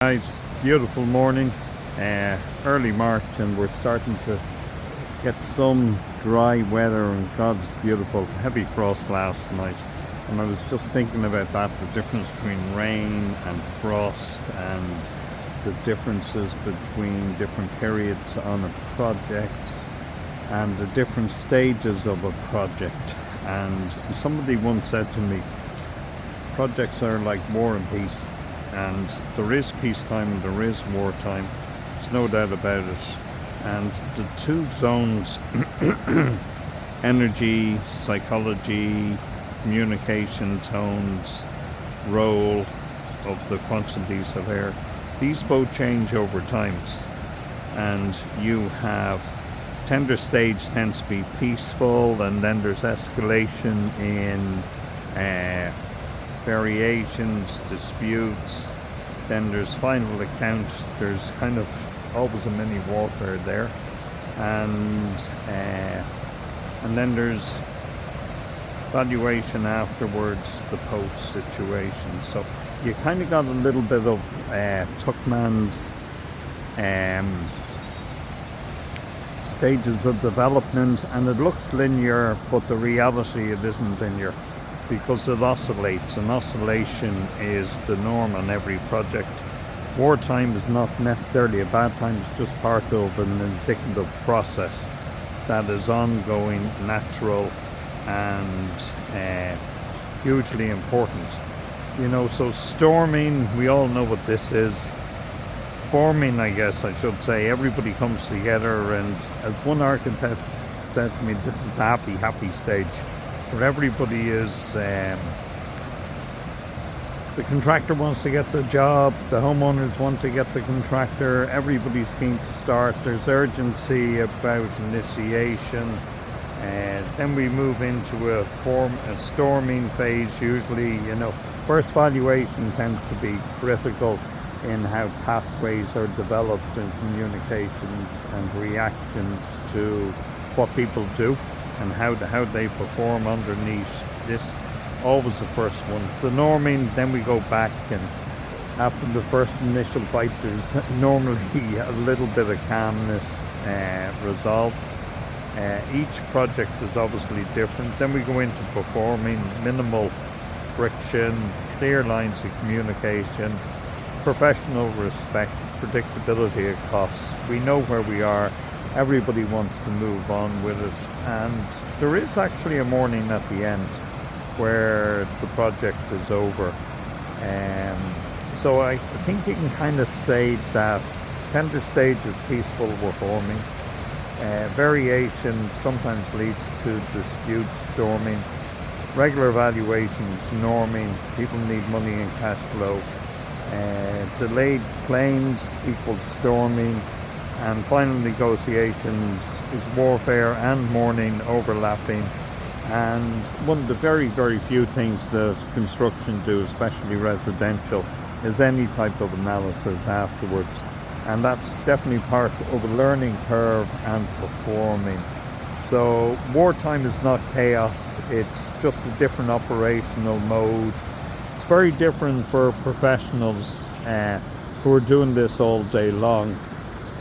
Guys, beautiful morning, early March, and we're starting to get some dry weather, and God's beautiful. Heavy frost last night, and I was just thinking about that, the difference between rain and frost, and the differences between different periods on a project and the different stages of a project. And somebody once said to me, projects are like war and peace. And there is peacetime and there is wartime, there's no doubt about it. And the two zones, energy, psychology, communication, tones, role of the Quantity Surveyor, these both change over times. And you have tender stage tends to be peaceful, and then there's escalation in variations, disputes, then there's final account, there's kind of always a mini warfare there, and then there's valuation afterwards, the post situation. So you kind of got a little bit of Tuckman's stages of development, and it looks linear, but the reality it isn't linear, because it oscillates, and oscillation is the norm on every project. Wartime is not necessarily a bad time, it's just part of an indicative process that is ongoing, natural, and hugely important. So storming, we all know what this is. Forming, I guess I should say, everybody comes together, and as one architect said to me, this is the happy stage, where everybody is, the contractor wants to get the job, the homeowners want to get the contractor, everybody's keen to start, there's urgency about initiation, and then we move into a storming phase usually. First valuation tends to be critical in how pathways are developed and communications and reactions to what people do and how they perform underneath this. Always the first one. The norming, then we go back, and after the first initial fight there's normally a little bit of calmness resolved. Each project is obviously different. Then we go into performing, minimal friction, clear lines of communication, professional respect, predictability of costs. We know where we are. Everybody wants to move on with it, and there is actually a morning at the end where the project is over. So I think you can kind of say that tender stage is peaceful reforming. Variation sometimes leads to dispute, storming. Regular valuations, norming. People need money and cash flow. Delayed claims equals storming. And final negotiations is warfare and mourning overlapping. And one of the very, very few things that construction do, especially residential, is any type of analysis afterwards. And that's definitely part of a learning curve and performing. So wartime is not chaos, it's just a different operational mode. It's very different for professionals who are doing this all day long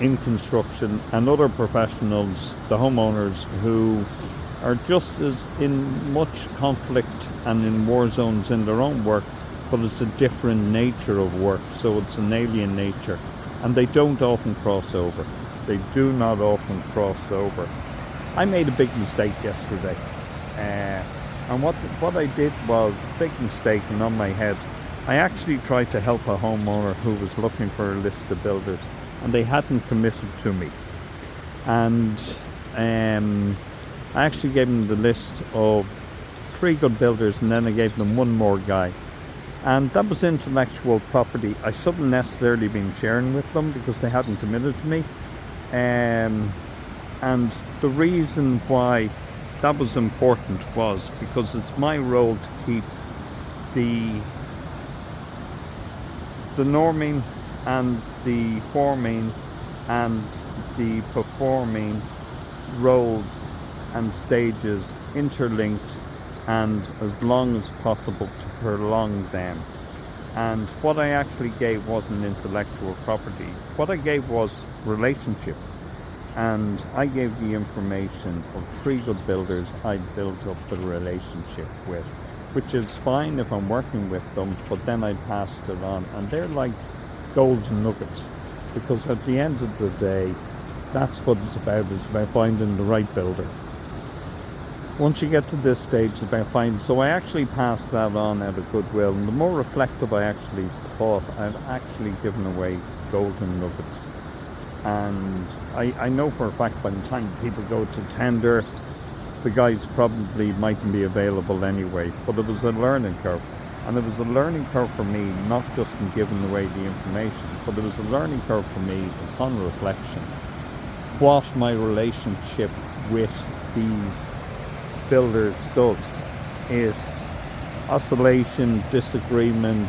in construction, and other professionals, the homeowners, who are just as in much conflict and in war zones in their own work, but it's a different nature of work, so it's an alien nature, and they don't often cross over. They do not often cross over. I made a big mistake yesterday, and what I did was a big mistake, and on my head, I actually tried to help a homeowner who was looking for a list of builders, and they hadn't committed to me. And I actually gave them the list of 3 good builders, and then I gave them one more guy. And that was intellectual property I shouldn't necessarily been sharing with them because they hadn't committed to me. And the reason why that was important was because it's my role to keep the norming and the forming and the performing roles and stages interlinked, and as long as possible to prolong them. And what I actually gave wasn't intellectual property. What I gave was relationship. And I gave the information of 3 good builders I'd built up a relationship with, which is fine if I'm working with them, but then I passed it on. And they're like golden nuggets, because at the end of the day, that's what it's about. It's about finding the right builder. Once you get to this stage, it's about finding. So I actually passed that on out of goodwill. And the more reflective I actually thought, I've actually given away golden nuggets. And I know for a fact by the time people go to tender, the guys probably mightn't be available anyway. But it was a learning curve. And it was a learning curve for me, not just in giving away the information, but it was a learning curve for me upon reflection. What my relationship with these builders does is oscillation, disagreement.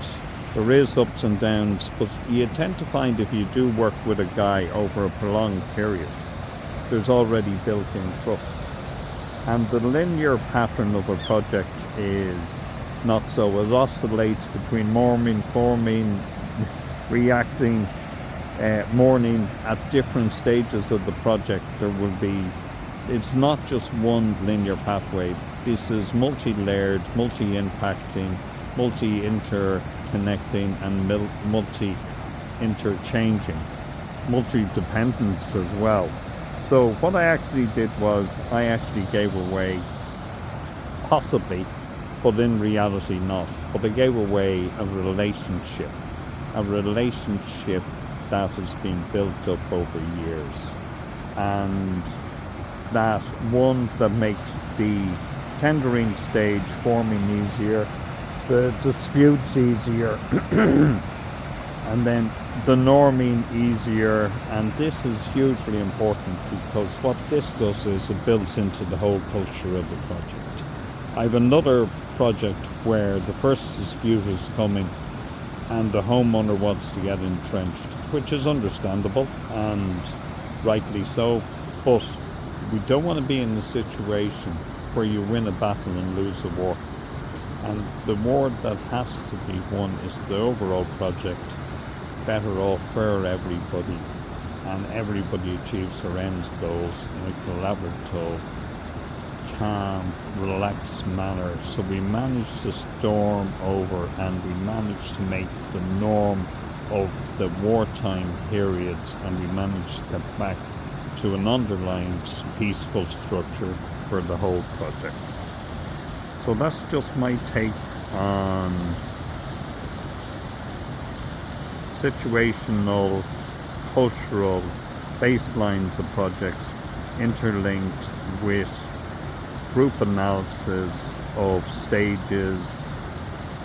There is ups and downs, but you tend to find if you do work with a guy over a prolonged period, there's already built-in trust. And the linear pattern of a project is not so. It oscillates between mourning, forming, reacting, mourning at different stages of the project. There will be, it's not just one linear pathway. This is multi-layered, multi-impacting, multi-interconnecting, and multi-interchanging, multi-dependence as well. So what I actually did was I actually gave away, possibly, but in reality not, but I gave away a relationship that has been built up over years, and that one that makes the tendering stage, forming easier, the disputes easier, and then the norming easier. And this is hugely important, because what this does is it builds into the whole culture of the project. I have another project where the first dispute is coming and the homeowner wants to get entrenched, which is understandable and rightly so, but we don't want to be in a situation where you win a battle and lose a war. And the war that has to be won is the overall project, better off for everybody, and everybody achieves their end goals in a collaborative, calm, relaxed manner. So we managed to storm over, and we managed to make the norm of the wartime periods, and we managed to get back to an underlying peaceful structure for the whole project. So that's just my take on situational, cultural baselines of projects interlinked with group analysis of stages,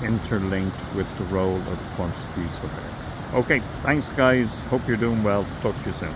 interlinked with the role of Quantity Surveyor. Okay, thanks guys, hope you're doing well, talk to you soon.